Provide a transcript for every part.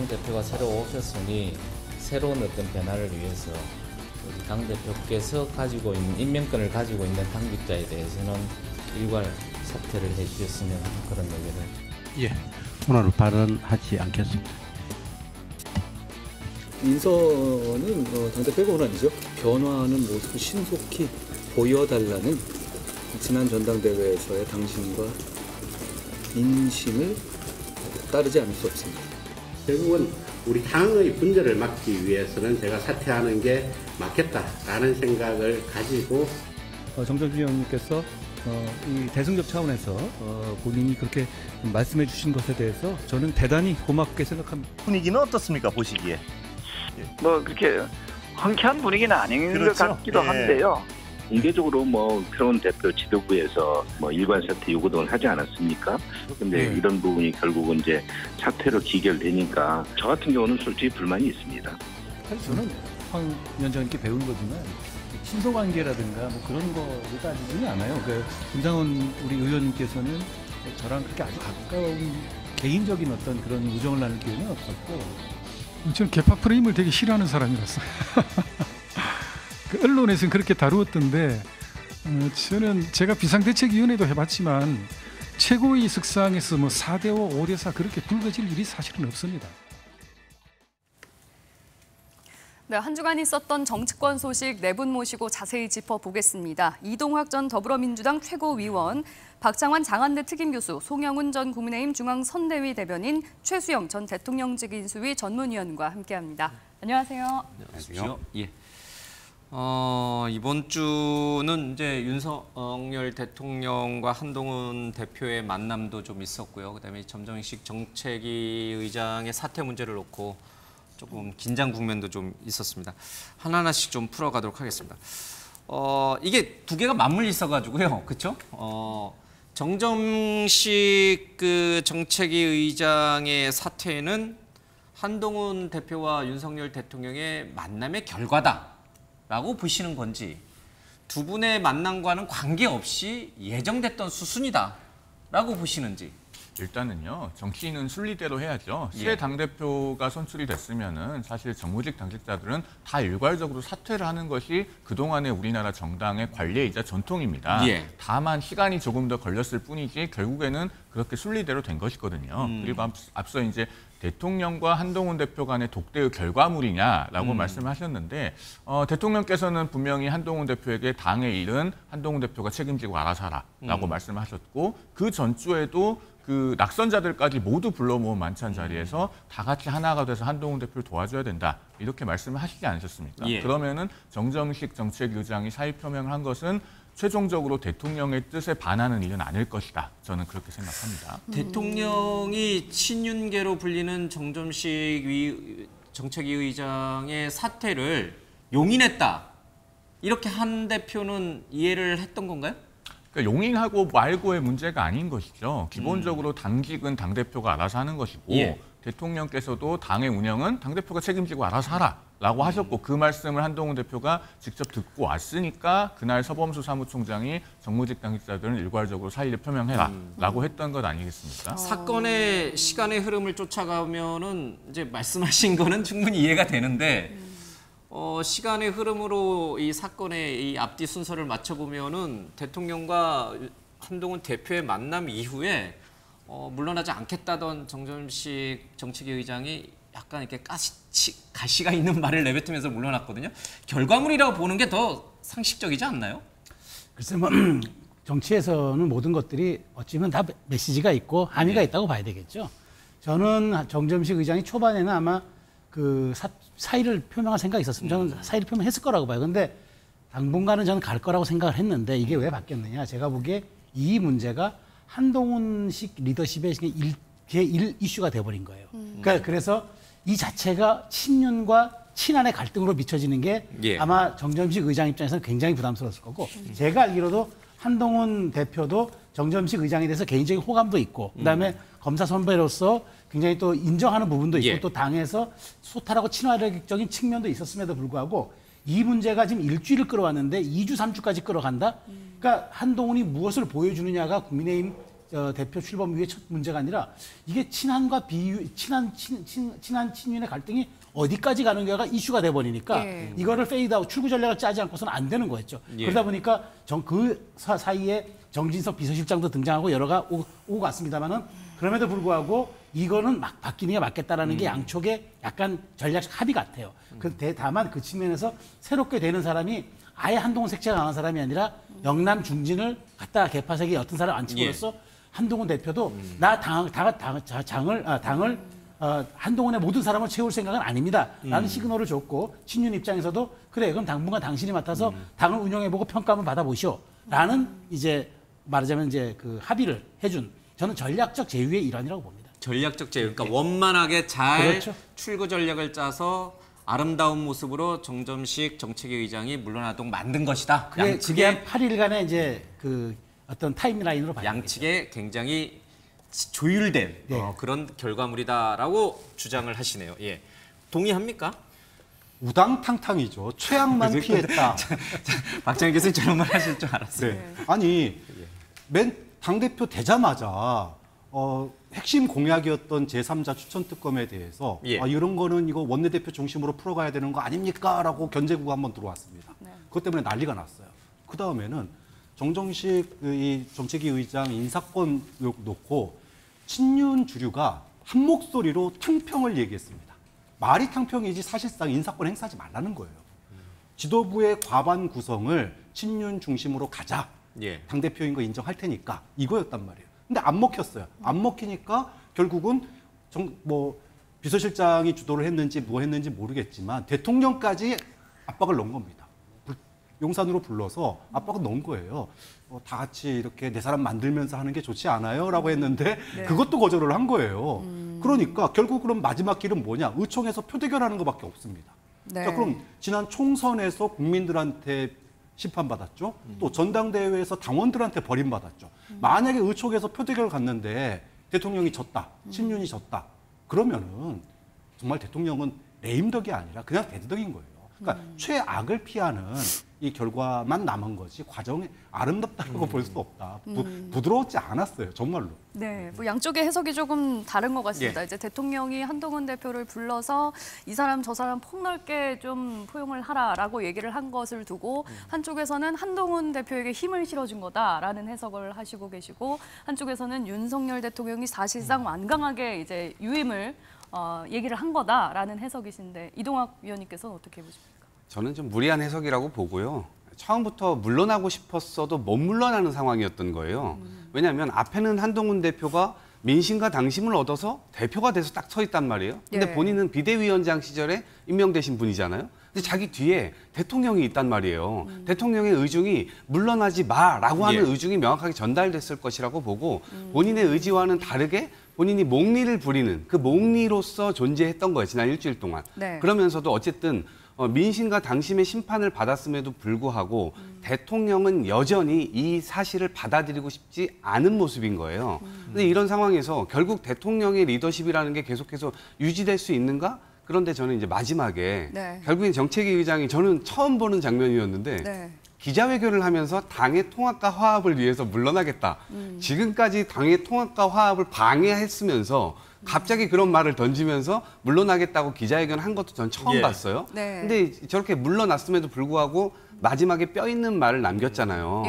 당대표가 새로 오셨으니 새로운 어떤 변화를 위해서 우리 당대표께서 가지고 있는 임명권을 가지고 있는 당직자에 대해서는 일괄 사퇴를 해주셨으면 하는 그런 의견을. 예, 오늘 발언하지 않겠습니다. 인선은 당대표가 권한이죠. 변화하는 모습을 신속히 보여달라는 지난 전당대회에서의 당신과 인심을 따르지 않을 수 없습니다. 결국은 우리 당의 분열을 막기 위해서는 제가 사퇴하는 게 맞겠다라는 생각을 가지고 정점식 의원님께서 이 대승적 차원에서 본인이 그렇게 말씀해 주신 것에 대해서 저는 대단히 고맙게 생각합니다. 분위기는 어떻습니까, 보시기에? 뭐 그렇게 황쾌한 분위기는 아닌 그렇죠. 것 같기도 한데요. 공개적으로 뭐 새로운 대표 지도부에서 뭐 일관 사퇴 요구 등을 하지 않았습니까? 근데 이런 부분이 결국은 이제 사퇴로 기결되니까 저 같은 경우는 솔직히 불만이 있습니다. 사실 저는 황 위원장님께 배우는 거지만 친소관계라든가 뭐 그런 거를 따지지는 않아요. 그러니까 김상원 우리 의원님께서는 저랑 그렇게 아주 가까운 개인적인 어떤 그런 우정을 나눌 기회는 없었고, 저는 개파 프레임을 되게 싫어하는 사람이라서 그 언론에서는 그렇게 다루었던데 저는 제가 비상대책위원회도 해봤지만 최고위 석상에서 뭐 4대5, 5대4 그렇게 불거질 일이 사실은 없습니다. 네, 한 주간 있었던 정치권 소식 네 분 모시고 자세히 짚어보겠습니다. 이동학 전 더불어민주당 최고위원, 박창환 장한대 특임교수, 송영훈 전 국민의힘 중앙선대위 대변인, 최수영 전 대통령직 인수위 전문위원과 함께합니다. 안녕하세요. 안녕하세요. 예. 이번 주는 이제 윤석열 대통령과 한동훈 대표의 만남도 좀 있었고요. 그다음에 점정식 정책위 의장의 사퇴 문제를 놓고 조금 긴장 국면도 좀 있었습니다. 하나하나씩 좀 풀어가도록 하겠습니다. 이게 두 개가 맞물려 있어가지고요, 그렇죠? 정점식 그 정책위 의장의 사퇴는 한동훈 대표와 윤석열 대통령의 만남의 결과다라고 보시는 건지, 두 분의 만남과는 관계없이 예정됐던 수순이다라고 보시는지. 일단은요, 정치인은 순리대로 해야죠. 새 당대표가 선출이 됐으면은 사실 정무직 당직자들은 다 일괄적으로 사퇴를 하는 것이 그동안의 우리나라 정당의 관례이자 전통입니다. 다만 시간이 조금 더 걸렸을 뿐이지 결국에는 그렇게 순리대로 된 것이거든요. 그리고 앞서 이제 대통령과 한동훈 대표 간의 독대의 결과물이냐라고 말씀하셨는데, 대통령께서는 분명히 한동훈 대표에게 당의 일은 한동훈 대표가 책임지고 알아서 하라라고 말씀하셨고, 그 전주에도 그 낙선자들까지 모두 불러 모은 만찬 자리에서 다 같이 하나가 돼서 한동훈 대표를 도와줘야 된다, 이렇게 말씀을 하시지 않으셨습니까? 그러면은 정점식 정책위의장이 사의 표명을 한 것은 최종적으로 대통령의 뜻에 반하는 일은 아닐 것이다, 저는 그렇게 생각합니다. 대통령이 친윤계로 불리는 정점식 정책위 의장의 사퇴를 용인했다, 이렇게 한 대표는 이해를 했던 건가요? 그러니까 용인하고 말고의 문제가 아닌 것이죠. 기본적으로 당직은 당대표가 알아서 하는 것이고, 대통령께서도 당의 운영은 당대표가 책임지고 알아서 하라라고 하셨고, 그 말씀을 한동훈 대표가 직접 듣고 왔으니까 그날 서범수 사무총장이 정무직 당직자들은 일괄적으로 사의를 표명해라라고 했던 것 아니겠습니까? 사건의 시간의 흐름을 쫓아가면은 이제 말씀하신 거는 충분히 이해가 되는데, 시간의 흐름으로 이 사건의 이 앞뒤 순서를 맞춰보면은 대통령과 한동훈 대표의 만남 이후에 물러나지 않겠다던 정점식 정책위 의장이 약간 이렇게 가시가 있는 말을 내뱉으면서 물러났거든요. 결과물이라고 보는 게 더 상식적이지 않나요? 글쎄 뭐 정치에서는 모든 것들이 어찌면 다 메시지가 있고 함의가 있다고 봐야 되겠죠. 저는 정점식 의장이 초반에는 아마 그 사의를 표명할 생각이 있었습니다. 저는 사의를 표명했을 거라고 봐요. 근데 당분간은 저는 갈 거라고 생각을 했는데, 이게 왜 바뀌었느냐. 제가 보기에 이 문제가 한동훈식 리더십의 제1 이슈가 돼버린 거예요. 그러니까 그래서 이 자체가 친윤과 친한의 갈등으로 비춰지는 게 아마 정점식 의장 입장에서는 굉장히 부담스러웠을 거고, 제가 알기로도 한동훈 대표도 정점식 의장에 대해서 개인적인 호감도 있고, 그다음에 검사 선배로서 굉장히 또 인정하는 부분도 있고, 또 당에서 소탈하고 친화력적인 측면도 있었음에도 불구하고 이 문제가 지금 일주일을 끌어왔는데 2주, 3주까지 끌어간다? 그러니까 한동훈이 무엇을 보여주느냐가 국민의힘 대표 출범 이후의 첫 문제가 아니라 이게 친한과 친한 친윤의 갈등이 어디까지 가는 게가 이슈가 돼버리니까 예. 이거를 페이드아웃 출구 전략을 짜지 않고서는 안 되는 거였죠. 예. 그러다 보니까 그 사이에 정진석 비서실장도 등장하고 여러가 오고 갔습니다만은 그럼에도 불구하고 이거는 막 바뀌는 게 맞겠다라는 게 양쪽의 약간 전략적 합의 같아요. 다만 그 측면에서 새롭게 되는 사람이 아예 한동훈 색채가 강한 사람이 아니라 영남 중진을 갖다가 개파색이 어떤 사람 앉힘으로써 한동훈 대표도 나 당을 한동훈의 모든 사람을 채울 생각은 아닙니다라는 시그널을 줬고 친윤 입장에서도 그래 그럼 당분간 당신이 맡아서 당을 운영해보고 평가 한번 받아보시오라는 이제 말하자면 이제 그 합의를 해준 저는 전략적 제휴의 일환이라고 봅니다. 전략적 제휴, 그러니까 원만하게 잘 그렇죠. 출구 전략을 짜서 아름다운 모습으로 정점식 정책위 의장이 물러나도록 만든 것이다. 그게 한 8일간의 이제 그 어떤 타임라인으로 봐야 양측에 굉장히 조율된 네. 그런 결과물이다라고 주장을 하시네요. 예, 동의합니까? 우당탕탕이죠. 최악만 피했다. 박정희 교수님 저런 말 하실 줄 알았어요. 네. 아니 맨 당대표 되자마자 핵심 공약이었던 제3자 추천 특검에 대해서 이런 거는 이거 원내대표 중심으로 풀어가야 되는 거 아닙니까? 라고 견제구가 한번 들어왔습니다. 네. 그것 때문에 난리가 났어요. 그 다음에는 정정식 이 정책위 의장 인사권 놓고 친윤 주류가 한 목소리로 탕평을 얘기했습니다. 말이 탕평이지 사실상 인사권 행사하지 말라는 거예요. 지도부의 과반 구성을 친윤 중심으로 가자. 당대표인 거 인정할 테니까 이거였단 말이에요. 근데 안 먹혔어요. 안 먹히니까 결국은 비서실장이 주도를 했는지 뭐 했는지 모르겠지만 대통령까지 압박을 넣은 겁니다. 용산으로 불러서 압박을 넣은 거예요. 다 같이 이렇게 내 사람 만들면서 하는 게 좋지 않아요? 라고 했는데 그것도 거절을 한 거예요. 그러니까 결국 그럼 마지막 길은 뭐냐? 의총에서 표대결하는 것밖에 없습니다. 네. 자, 그럼 지난 총선에서 국민들한테 심판받았죠. 또 전당대회에서 당원들한테 버림받았죠. 만약에 의총에서 표대결을 갔는데 대통령이 졌다. 친윤이 졌다. 그러면은 정말 대통령은 레임덕이 아니라 그냥 대드덕인 거예요. 그러니까 최악을 피하는 이 결과만 남은 거지 과정이 아름답다고 볼 수 없다. 부드러웠지 않았어요. 정말로. 네, 뭐 양쪽의 해석이 조금 다른 것 같습니다. 이제 대통령이 한동훈 대표를 불러서 이 사람 저 사람 폭넓게 좀 포용을 하라라고 얘기를 한 것을 두고 한쪽에서는 한동훈 대표에게 힘을 실어준 거다라는 해석을 하시고 계시고 한쪽에서는 윤석열 대통령이 사실상 완강하게 이제 유임을 얘기를 한 거다라는 해석이신데 이동학 위원님께서는 어떻게 보십니까? 저는 좀 무리한 해석이라고 보고요. 처음부터 물러나고 싶었어도 못 물러나는 상황이었던 거예요. 왜냐하면 앞에는 한동훈 대표가 민심과 당심을 얻어서 대표가 돼서 딱 서 있단 말이에요. 근데 본인은 비대위원장 시절에 임명되신 분이잖아요. 근데 자기 뒤에 대통령이 있단 말이에요. 대통령의 의중이 물러나지 마라고 하는 의중이 명확하게 전달됐을 것이라고 보고 본인의 의지와는 다르게 본인이 몽리를 부리는 그 몽리로서 존재했던 거예요. 지난 일주일 동안. 그러면서도 어쨌든 민심과 당심의 심판을 받았음에도 불구하고 대통령은 여전히 이 사실을 받아들이고 싶지 않은 모습인 거예요. 근데 이런 상황에서 결국 대통령의 리더십이라는 게 계속해서 유지될 수 있는가? 그런데 저는 이제 마지막에 결국엔 정책위 의장이 저는 처음 보는 장면이었는데 기자회견을 하면서 당의 통합과 화합을 위해서 물러나겠다. 지금까지 당의 통합과 화합을 방해했으면서 갑자기 그런 말을 던지면서 물러나겠다고 기자회견 한 것도 전 처음 봤어요. 근데 저렇게 물러났음에도 불구하고 마지막에 뼈 있는 말을 남겼잖아요.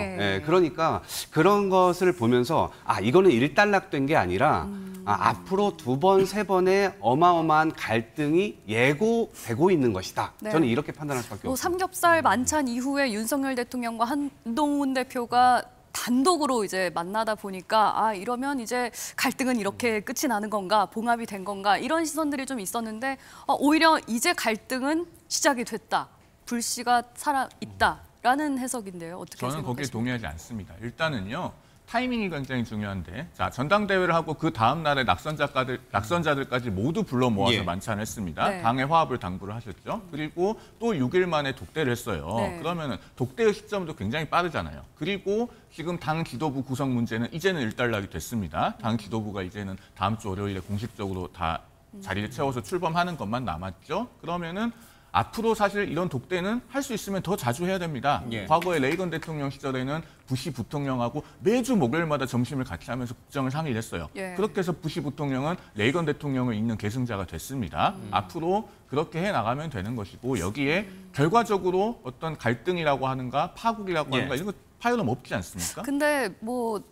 그러니까 그런 것을 보면서 이거는 일단락된 게 아니라 앞으로 2번, 3번의 어마어마한 갈등이 예고되고 있는 것이다. 저는 이렇게 판단할 수밖에 없습니다. 삼겹살 만찬 이후에 윤석열 대통령과 한동훈 대표가 단독으로 이제 만나다 보니까 이러면 이제 갈등은 이렇게 끝이 나는 건가, 봉합이 된 건가 이런 시선들이 좀 있었는데 오히려 이제 갈등은 시작이 됐다, 불씨가 살아 있다라는 해석인데요. 어떻게 저는 생각하십니까? 거기에 동의하지 않습니다. 일단은요. 타이밍이 굉장히 중요한데, 자 전당대회를 하고 그 다음 날에 낙선자들까지 모두 불러 모아서 만찬을 했습니다. 당의 화합을 당부를 하셨죠. 그리고 또 6일 만에 독대를 했어요. 그러면은 독대의 시점도 굉장히 빠르잖아요. 그리고 지금 당 지도부 구성 문제는 이제는 일단락이 됐습니다. 당 지도부가 이제는 다음 주 월요일에 공식적으로 다 자리를 채워서 출범하는 것만 남았죠. 그러면은 앞으로 사실 이런 독대는 할 수 있으면 더 자주 해야 됩니다. 예. 과거에 레이건 대통령 시절에는 부시 부통령하고 매주 목요일마다 점심을 같이 하면서 국정을 상의를 했어요. 예. 그렇게 해서 부시 부통령은 레이건 대통령을 잇는 계승자가 됐습니다. 앞으로 그렇게 해나가면 되는 것이고 여기에 결과적으로 어떤 갈등이라고 하는가 파국이라고 하는가 이런 거 파열은 없지 않습니까? 근데 뭐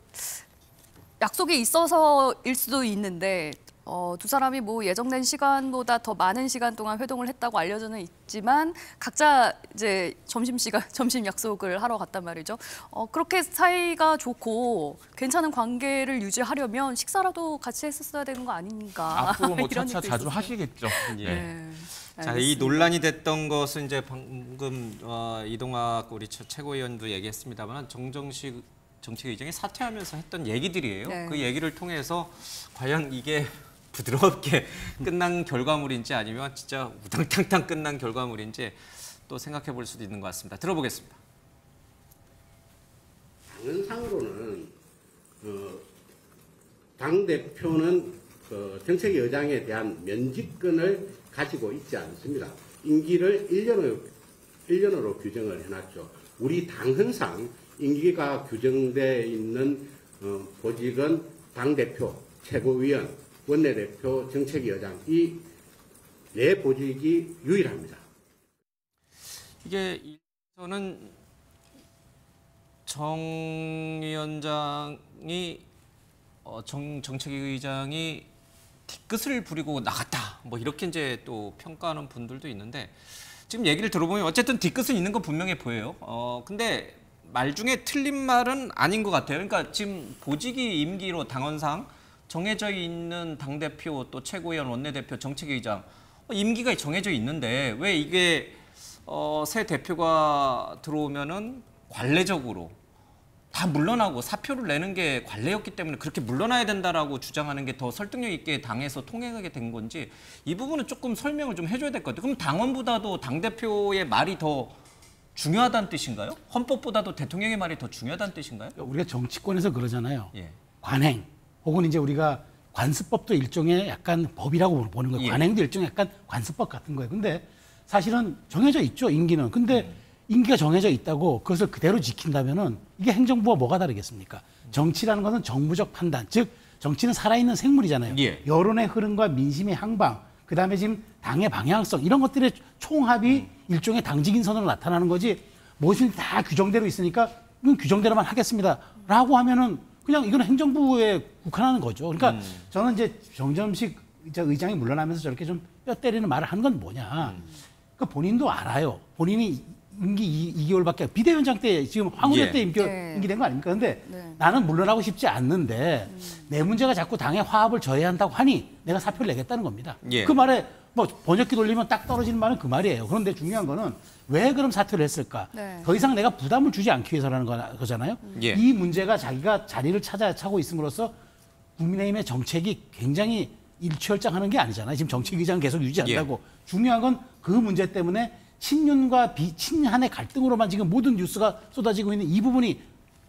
약속이 있어서일 수도 있는데 두 사람이 뭐 예정된 시간보다 더 많은 시간 동안 회동을 했다고 알려져는 있지만 각자 이제 점심 약속을 하러 갔단 말이죠. 그렇게 사이가 좋고 괜찮은 관계를 유지하려면 식사라도 같이 했었어야 되는 거 아닌가. 앞으로 뭐 이런 차차 얘기도 자주 있었어요. 하시겠죠. 예. 네. 자, 이 논란이 됐던 것은 이제 방금 이동학 우리 최고위원도 얘기했습니다만 정정식 정책위원장이 사퇴하면서 했던 얘기들이에요. 네. 그 얘기를 통해서 과연 이게 부드럽게 끝난 결과물인지 아니면 진짜 우당탕탕 끝난 결과물인지 또 생각해 볼 수도 있는 것 같습니다. 들어보겠습니다. 당헌상으로는 당 대표는 정책위 의장에 대한 면직권을 가지고 있지 않습니다. 임기를 1년으로 규정을 해놨죠. 우리 당헌상 임기가 규정되어 있는 보직은 당 대표, 최고위원, 원내대표, 정책위 의장 이 네 보직이 유일합니다. 이게 저는 정 위원장이 정책위 의장이 뒤끝을 부리고 나갔다. 뭐 이렇게 이제 또 평가하는 분들도 있는데 지금 얘기를 들어보면 어쨌든 뒤끝은 있는 건 분명해 보여요. 근데 말 중에 틀린 말은 아닌 것 같아요. 그러니까 지금 보직이 임기로 당헌상 정해져 있는 당대표 또 최고위원 원내대표 정책위의장 임기가 정해져 있는데 왜 이게 새 대표가 들어오면은 관례적으로 다 물러나고 사표를 내는 게 관례였기 때문에 그렇게 물러나야 된다라고 주장하는 게 더 설득력 있게 당에서 통행하게 된 건지 이 부분은 조금 설명을 좀 해줘야 될 것 같아요. 그럼 당원보다도 당대표의 말이 더 중요하다는 뜻인가요? 헌법보다도 대통령의 말이 더 중요하다는 뜻인가요? 우리가 정치권에서 그러잖아요. 예. 관행 혹은 이제 우리가 관습법도 일종의 약간 법이라고 보는 거예요. 예. 관행도 일종의 약간 관습법 같은 거예요. 근데 사실은 정해져 있죠, 임기는. 근데 임기가 정해져 있다고 그것을 그대로 지킨다면은 이게 행정부와 뭐가 다르겠습니까? 정치라는 것은 정무적 판단, 즉 정치는 살아있는 생물이잖아요. 예. 여론의 흐름과 민심의 향방, 그다음에 지금 당의 방향성 이런 것들의 총합이 일종의 당직 인선으로 나타나는 거지. 무엇이 다 규정대로 있으니까 이건 규정대로만 하겠습니다라고 하면은 그냥 이건 행정부에 국한하는 거죠. 그러니까 저는 이제 정점식 의장이 물러나면서 저렇게 좀 뼈 때리는 말을 한 건 뭐냐. 그 본인도 알아요. 본인이 임기 2개월밖에 비대위원장 때 지금 황운하 예. 때 임기된 거 아닙니까? 근데 나는 물러나고 싶지 않는데 내 문제가 자꾸 당의 화합을 저해야 한다고 하니 내가 사표를 내겠다는 겁니다. 예. 그 말에 뭐 번역기 돌리면 딱 떨어지는 말은 그 말이에요. 그런데 중요한 거는 왜 그럼 사퇴를 했을까? 네. 더 이상 내가 부담을 주지 않기 위해서라는 거잖아요. 예. 이 문제가 자기가 자리를 차고 있음으로써 국민의힘의 정책이 굉장히 일취월장하는 게 아니잖아요. 지금 정책위장 계속 유지한다고. 중요한 건 그 문제 때문에 친윤과 비친한의 갈등으로만 지금 모든 뉴스가 쏟아지고 있는 이 부분이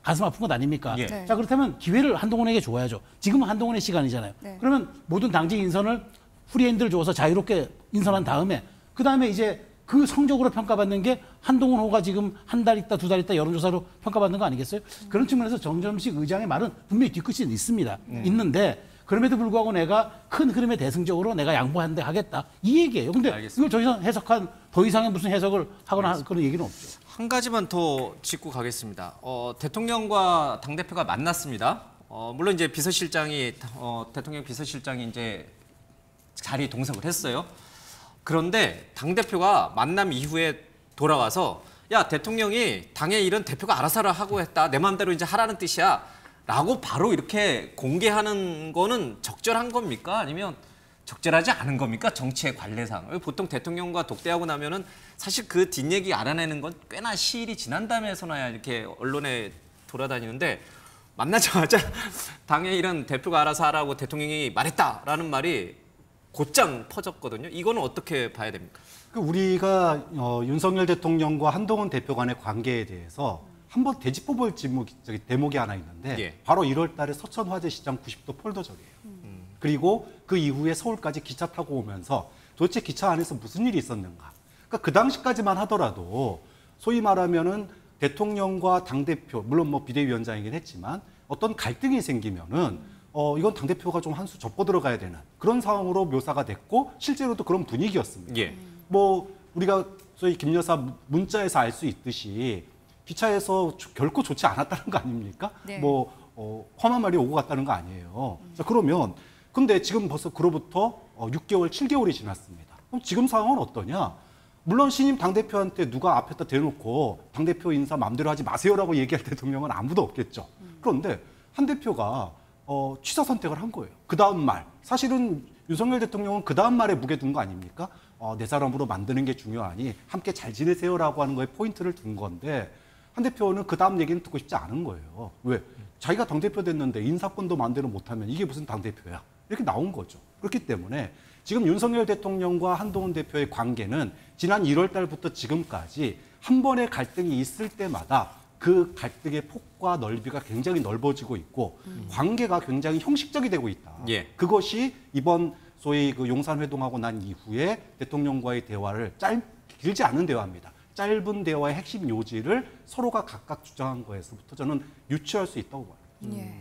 가슴 아픈 것 아닙니까? 예. 네. 자, 그렇다면 기회를 한동훈에게 줘야죠. 지금은 한동훈의 시간이잖아요. 네. 그러면 모든 당직 인선을 프리핸드를 줘서 자유롭게 인선한 다음에 그다음에 이제 그 성적으로 평가받는 게 한동훈 호가 지금 한 달 있다 두 달 있다 여론조사로 평가받는 거 아니겠어요? 그런 측면에서 정점식 의장의 말은 분명히 뒤끝이 있습니다. 있는데 그럼에도 불구하고 내가 큰 흐름에 대승적으로 내가 양보하는데 하겠다. 이 얘기예요. 근데 알겠습니다. 이걸 더 이상 더 이상의 무슨 해석을 하거나 그런 얘기는 없죠. 한 가지만 더 짚고 가겠습니다. 대통령과 당대표가 만났습니다. 물론 이제 비서실장이 대통령 비서실장이 이제 자리에 동석을 했어요. 그런데 당대표가 만남 이후에 돌아와서 야, 대통령이 당의 일은 대표가 알아서 하고 했다. 내 마음대로 이제 하라는 뜻이야. 라고 바로 이렇게 공개하는 거는 적절한 겁니까? 아니면 적절하지 않은 겁니까? 정치의 관례상. 보통 대통령과 독대하고 나면은 사실 그 뒷얘기 알아내는 건 꽤나 시일이 지난 다음에서나야 이렇게 언론에 돌아다니는데 만나자마자 당의 일은 대표가 알아서 하라고 대통령이 말했다라는 말이 곧장 퍼졌거든요. 이거는 어떻게 봐야 됩니까? 우리가 윤석열 대통령과 한동훈 대표 간의 관계에 대해서 한번 되짚어볼 대목이 하나 있는데 예. 바로 1월 달에 서천 화재시장 90도 폴더절이에요. 그리고 그 이후에 서울까지 기차 타고 오면서 도대체 기차 안에서 무슨 일이 있었는가. 그러니까 그 당시까지만 하더라도 소위 말하면은 대통령과 당대표, 물론 뭐 비대위원장이긴 했지만 어떤 갈등이 생기면은 이건 당대표가 좀 한 수 접고 들어가야 되는 그런 상황으로 묘사가 됐고 실제로도 그런 분위기였습니다. 예. 뭐 우리가 소위 김 여사 문자에서 알 수 있듯이 기차에서 결코 좋지 않았다는 거 아닙니까? 네. 뭐 험한 말이 오고 갔다는 거 아니에요. 자, 그러면 근데 지금 벌써 그로부터 6개월, 7개월이 지났습니다. 그럼 지금 상황은 어떠냐? 물론 신임 당대표한테 누가 앞에다 대놓고 당대표 인사 마음대로 하지 마세요라고 얘기할 대통령은 아무도 없겠죠. 그런데 한 대표가 취사 선택을 한 거예요. 그 다음 말. 사실은 윤석열 대통령은 그 다음 말에 무게 둔 거 아닙니까? 내 사람으로 만드는 게 중요하니 함께 잘 지내세요라고 하는 거에 포인트를 둔 건데 한 대표는 그 다음 얘기는 듣고 싶지 않은 거예요. 왜? 자기가 당대표 됐는데 인사권도 마음대로 못하면 이게 무슨 당대표야. 이렇게 나온 거죠. 그렇기 때문에 지금 윤석열 대통령과 한동훈 대표의 관계는 지난 1월 달부터 지금까지 한 번의 갈등이 있을 때마다 그 갈등의 폭과 넓이가 굉장히 넓어지고 있고 관계가 굉장히 형식적이 되고 있다. 예. 그것이 이번 소위 그 용산회동하고 난 이후에 대통령과의 대화를 길지 않은 대화입니다. 짧은 대화의 핵심 요지를 서로가 각각 주장한 거에서부터 저는 유추할 수 있다고 봐요. 예.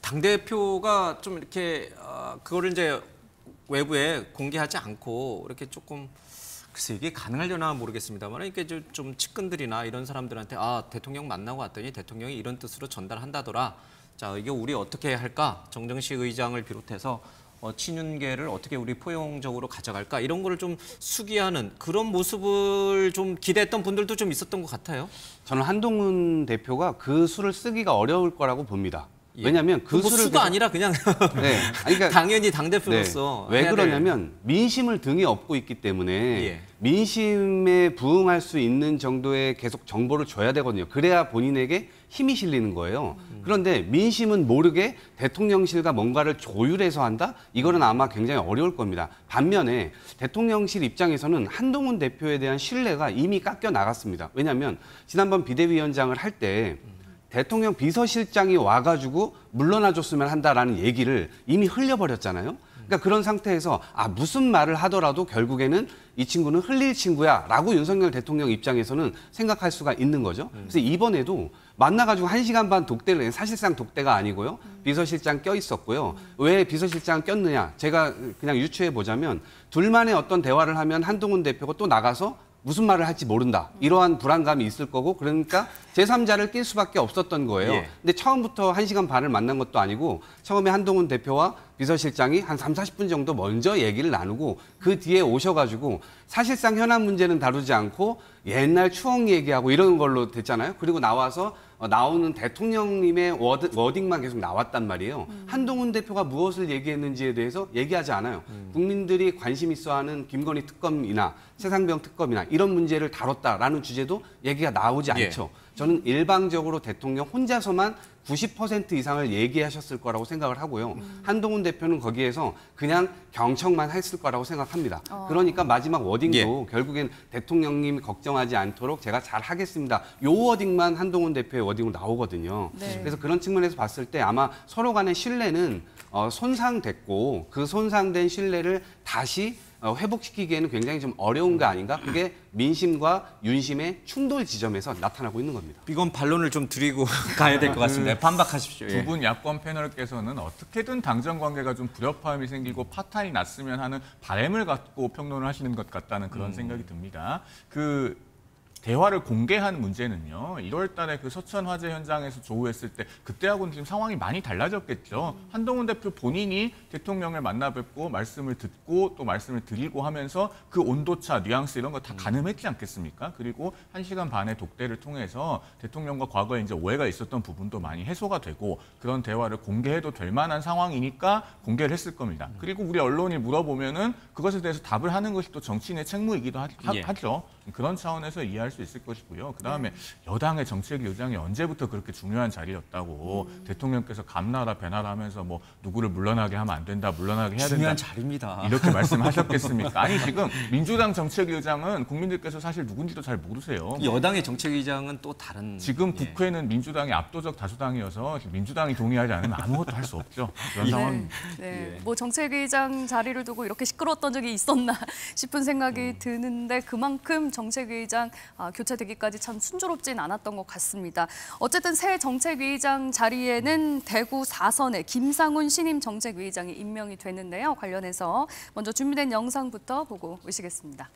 당대표가 좀 이렇게 그거를 이제 외부에 공개하지 않고 이렇게 조금 글쎄 이게 가능하려나 모르겠습니다만 이게 좀 측근들이나 이런 사람들한테 대통령 만나고 왔더니 대통령이 이런 뜻으로 전달한다더라. 자, 이게 우리 어떻게 할까? 정정식 의장을 비롯해서 친윤계를 어떻게 우리 포용적으로 가져갈까? 이런 거를 좀 수기하는 그런 모습을 좀 기대했던 분들도 좀 있었던 것 같아요. 저는 한동훈 대표가 그 수를 쓰기가 어려울 거라고 봅니다. 예. 왜냐하면 그 뭐 수를 수가 아니라 그냥 네. 아니, 그러니까 당연히 당대표로서 왜 그러냐면 민심을 등에 업고 있기 때문에 예. 민심에 부응할 수 있는 정도의 계속 정보를 줘야 되거든요. 그래야 본인에게 힘이 실리는 거예요. 그런데 민심은 모르게 대통령실과 뭔가를 조율해서 한다? 이거는 아마 굉장히 어려울 겁니다. 반면에 대통령실 입장에서는 한동훈 대표에 대한 신뢰가 이미 깎여 나갔습니다. 왜냐하면 지난번 비대위원장을 할 때 대통령 비서실장이 와가지고 물러나줬으면 한다라는 얘기를 이미 흘려버렸잖아요. 그러니까 그런 상태에서 무슨 말을 하더라도 결국에는 이 친구는 흘릴 친구야 라고 윤석열 대통령 입장에서는 생각할 수가 있는 거죠. 그래서 이번에도 만나가지고 1시간 반 독대를 사실상 독대가 아니고요. 비서실장 껴 있었고요. 왜 비서실장 꼈느냐. 제가 그냥 유추해 보자면 둘만의 어떤 대화를 하면 한동훈 대표가 또 나가서 무슨 말을 할지 모른다. 이러한 불안감이 있을 거고 그러니까 제3자를 낄 수밖에 없었던 거예요. 예. 근데 처음부터 1시간 반을 만난 것도 아니고 처음에 한동훈 대표와 비서실장이 한 30-40분 정도 먼저 얘기를 나누고 그 뒤에 오셔가지고 사실상 현안 문제는 다루지 않고 옛날 추억 얘기하고 이런 걸로 됐잖아요. 그리고 나와서 나오는 대통령님의 워딩만 계속 나왔단 말이에요. 한동훈 대표가 무엇을 얘기했는지에 대해서 얘기하지 않아요. 국민들이 관심 있어하는 김건희 특검이나 최상병 특검이나 이런 문제를 다뤘다라는 주제도 얘기가 나오지 않죠. 저는 일방적으로 대통령 혼자서만 90% 이상을 얘기하셨을 거라고 생각을 하고요. 한동훈 대표는 거기에서 그냥 경청만 했을 거라고 생각합니다. 그러니까 마지막 워딩도 결국엔 대통령님 걱정하지 않도록 제가 잘 하겠습니다. 요 워딩만 한동훈 대표의 워딩으로 나오거든요. 네. 그래서 그런 측면에서 봤을 때 아마 서로 간의 신뢰는 손상됐고 그 손상된 신뢰를 다시 회복시키기에는 굉장히 좀 어려운 거 아닌가? 그게 민심과 윤심의 충돌 지점에서 나타나고 있는 겁니다. 이건 반론을 좀 드리고 가야 될 것 같습니다. 반박하십시오. 두 분 야권 패널께서는 어떻게든 당정 관계가 좀 불협화음이 생기고 파탄이 났으면 하는 바람을 갖고 평론을 하시는 것 같다는 그런 생각이 듭니다. 대화를 공개한 문제는요. 1월 달에 그 서천 화재 현장에서 조우했을 때 그때하고는 지금 상황이 많이 달라졌겠죠. 한동훈 대표 본인이 대통령을 만나 뵙고 말씀을 듣고 또 말씀을 드리고 하면서 그 온도차, 뉘앙스 이런 거 다 가늠했지 않겠습니까? 그리고 1시간 반의 독대를 통해서 대통령과 과거에 이제 오해가 있었던 부분도 많이 해소가 되고 그런 대화를 공개해도 될 만한 상황이니까 공개를 했을 겁니다. 그리고 우리 언론이 물어보면은 그것에 대해서 답을 하는 것이 또 정치인의 책무이기도 하죠. 그런 차원에서 이해할 수 있을 것이고요. 그다음에 여당의 정책위의장이 언제부터 그렇게 중요한 자리였다고 대통령께서 감나라 배나라 하면서 뭐 누구를 물러나게 하면 안 된다, 물러나게 해야 된다. 중요한 자리입니다. 이렇게 말씀하셨겠습니까? 아니 지금 민주당 정책위의장은 국민들께서 사실 누군지도 잘 모르세요. 여당의 정책위의장은 또 다른. 지금 국회는 민주당이 압도적 다수당이어서 민주당이 동의하지 않으면 아무것도 할 수 없죠. 그런 상황입니다. 네. 뭐 정책위의장 자리를 두고 이렇게 시끄러웠던 적이 있었나 싶은 생각이 드는데 그만큼 정책위의장 교체되기까지 참 순조롭진 않았던 것 같습니다. 어쨌든 새 정책위의장 자리에는 대구 4선의 김상훈 신임 정책위의장이 임명이 됐는데요. 관련해서 먼저 준비된 영상부터 보고 오시겠습니다.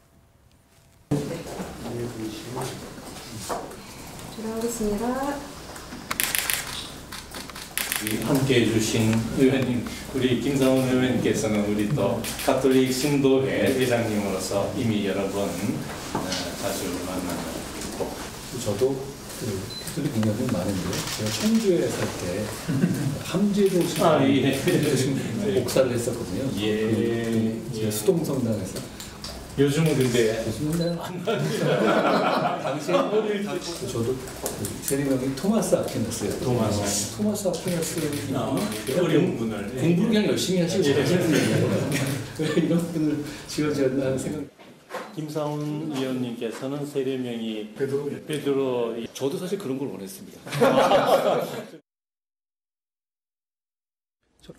들어가겠습니다. 함께해 주신 의원님, 우리 김상훈 의원님께서는 우리 또 가톨릭 신도회 회장님으로서 이미 여러 번 자주 만나고 저도 가톨릭 인연은 많은데 제가 청주에 살 때 함재도 신도에 목사를 했었거든요. 제가 수동성당에서. 요즘은 근데 안 가요. 당시 어릴 때 저도 세리명이 토마스 아퀴나스예요. 토마스 아퀴나스 어려운 분을 공부를 그냥 열심히 하시고 이런 분을 지어졌나 하는 생각. 김상훈 위원님께서는 세례명이 베드로. 저도 사실 그런 걸 원했습니다.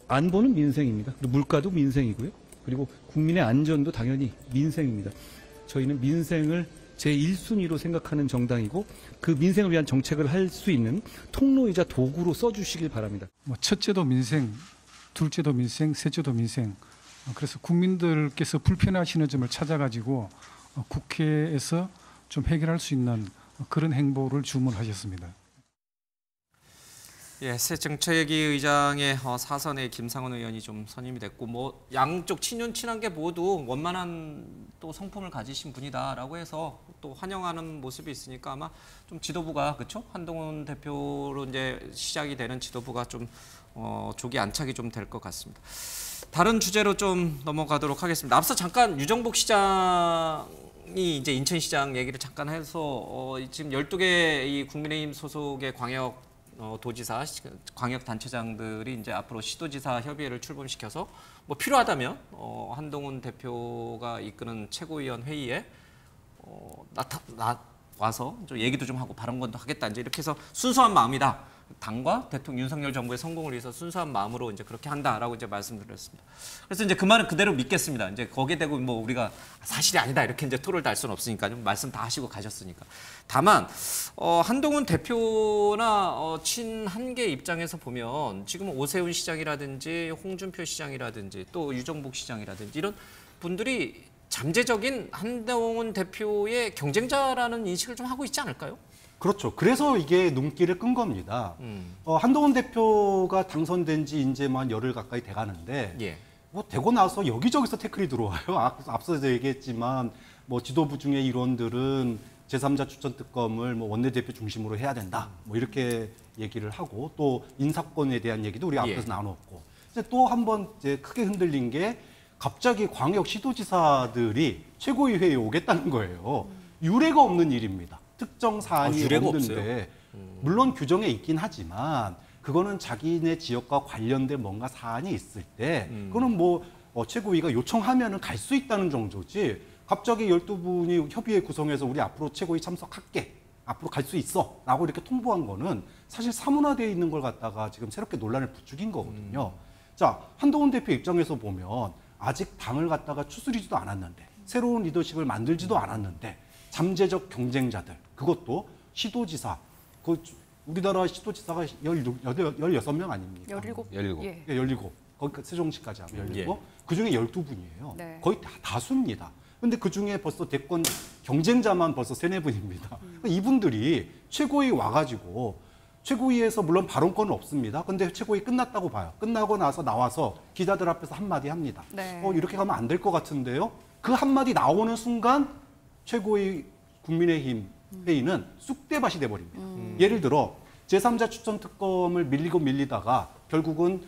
안보는 민생입니다. 그리고 물가도 민생이고요. 그리고 국민의 안전도 당연히 민생입니다. 저희는 민생을 제1순위로 생각하는 정당이고 그 민생을 위한 정책을 할 수 있는 통로이자 도구로 써주시길 바랍니다. 뭐 첫째도 민생, 둘째도 민생, 셋째도 민생. 그래서 국민들께서 불편하시는 점을 찾아가지고 국회에서 좀 해결할 수 있는 그런 행보를 주문하셨습니다. 예, 새 정책위 의장의 사선의 김상훈 의원이 좀 선임이 됐고 뭐 양쪽 친한 게 모두 원만한 또 성품을 가지신 분이다라고 해서 또 환영하는 모습이 있으니까 아마 좀 지도부가 그렇죠? 한동훈 대표로 이제 시작이 되는 지도부가 좀 조기 안착이 좀 될 것 같습니다. 다른 주제로 좀 넘어가도록 하겠습니다. 앞서 잠깐 유정복 시장이 이제 인천시장 얘기를 잠깐 해서 지금 12개 이 국민의힘 소속의 광역 도지사, 광역단체장들이 이제 앞으로 시도지사 협의회를 출범시켜서 뭐 필요하다면 한동훈 대표가 이끄는 최고위원 회의에 와서 좀 얘기도 좀 하고 발언권도 하겠다 이제 이렇게 해서 순수한 마음이다. 당과 대통령 윤석열 정부의 성공을 위해서 순수한 마음으로 이제 그렇게 한다라고 이제 말씀드렸습니다. 그래서 이제 그 말은 그대로 믿겠습니다. 이제 거기에 대고 뭐 우리가 사실이 아니다 이렇게 이제 토를 달 수는 없으니까 좀 말씀 다 하시고 가셨으니까. 다만 한동훈 대표나 친한계 입장에서 보면 지금 오세훈 시장이라든지 홍준표 시장이라든지 또 유정복 시장이라든지 이런 분들이 잠재적인 한동훈 대표의 경쟁자라는 인식을 좀 하고 있지 않을까요? 그렇죠. 그래서 이게 눈길을 끈 겁니다. 한동훈 대표가 당선된 지 이제 한 열흘 가까이 돼가는데 예. 뭐 되고 나서 여기저기서 태클이 들어와요. 앞서서 얘기했지만 뭐 지도부 중에 일원들은 제3자 추천 특검을 뭐 원내대표 중심으로 해야 된다. 뭐 이렇게 얘기를 하고 또 인사권에 대한 얘기도 우리 앞에서 나눴고 이제 또 한 번 이제 크게 흔들린 게 갑자기 광역 시도지사들이 최고위 회의에 오겠다는 거예요. 유례가 없는 일입니다. 특정 사안이 없는데 물론 규정에 있긴 하지만 그거는 자기네 지역과 관련된 뭔가 사안이 있을 때 그거는 뭐 최고위가 요청하면은 갈 수 있다는 정도지 갑자기 12분이 협의회 구성해서 우리 앞으로 최고위 참석할게 앞으로 갈 수 있어 라고 이렇게 통보한 거는 사실 사문화되어 있는 걸 갖다가 지금 새롭게 논란을 부추긴 거거든요. 자, 한동훈 대표 입장에서 보면 아직 당을 갖다가 추스리지도 않았는데 새로운 리더십을 만들지도 않았는데 잠재적 경쟁자들 그것도 시도지사 우리나라 시도지사가 16명 아닙니까? 17. 예. 17. 거기 세종시까지 하면 17. 그중에 12분이에요. 네. 거의 다수입니다. 근데 그중에 벌써 대권 경쟁자만 벌써 3-4분입니다. 이분들이 최고위 와가지고 최고위에서 물론 발언권은 없습니다. 근데 최고위 끝났다고 봐요. 끝나고 나서 나와서 기자들 앞에서 한마디 합니다. 네. 이렇게 가면 안 될 것 같은데요. 그 한마디 나오는 순간 최고위 국민의힘 회의는 쑥대밭이 돼버립니다. 예를 들어 제3자 추천 특검을 밀리다가 결국은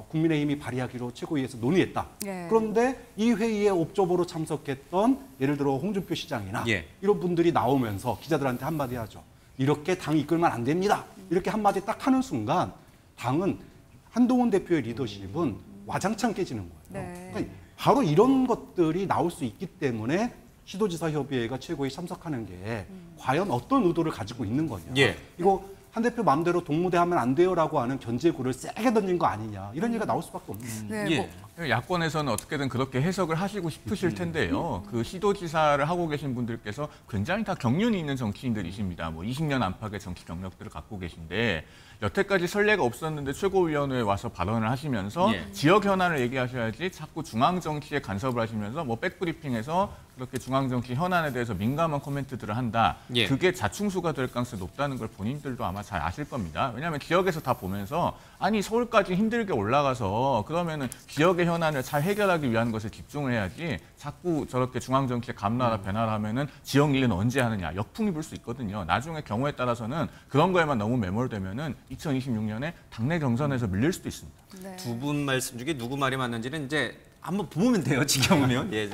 국민의힘이 발의하기로 최고위에서 논의했다. 예. 그런데 이 회의에 옵저버로 참석했던 예를 들어 홍준표 시장이나 예. 이런 분들이 나오면서 기자들한테 한마디 하죠. 이렇게 당 이끌면 안 됩니다. 이렇게 한마디 딱 하는 순간 당은 한동훈 대표의 리더십은 와장창 깨지는 거예요. 네. 그러니까 바로 이런 것들이 나올 수 있기 때문에 시도지사 협의회가 최고위에 참석하는 게 과연 어떤 의도를 가지고 있는 거냐. 예. 이거 한 대표 마음대로 동무대 하면 안 돼요라고 하는 견제구를 세게 던진 거 아니냐. 이런 얘기가 나올 수밖에 없는 거예요. 네, 예. 야권에서는 어떻게든 그렇게 해석을 하시고 싶으실 텐데요. 그 시도지사를 하고 계신 분들께서 굉장히 다 경륜이 있는 정치인들이십니다. 뭐 20년 안팎의 정치 경력들을 갖고 계신데 여태까지 선례가 없었는데 최고위원회에 와서 발언을 하시면서 예. 지역 현안을 얘기하셔야지 자꾸 중앙 정치에 간섭을 하시면서 뭐 백브리핑에서 그렇게 중앙 정치 현안에 대해서 민감한 코멘트들을 한다. 예. 그게 자충수가 될 가능성이 높다는 걸 본인들도 아마 잘 아실 겁니다. 왜냐하면 지역에서 다 보면서 아니 서울까지 힘들게 올라가서 그러면은 지역의 현안을 잘 해결하기 위한 것에 집중을 해야지 자꾸 저렇게 중앙 정치에 감나라 변화를 하면은 지역 일은 언제 하느냐 역풍이 불 수 있거든요. 나중에 경우에 따라서는 그런 거에만 너무 매몰되면은 2026년에 당내 경선에서 밀릴 수도 있습니다. 네. 두 분 말씀 중에 누구 말이 맞는지는 이제 한번 보면 돼요. 지켜보면. 예.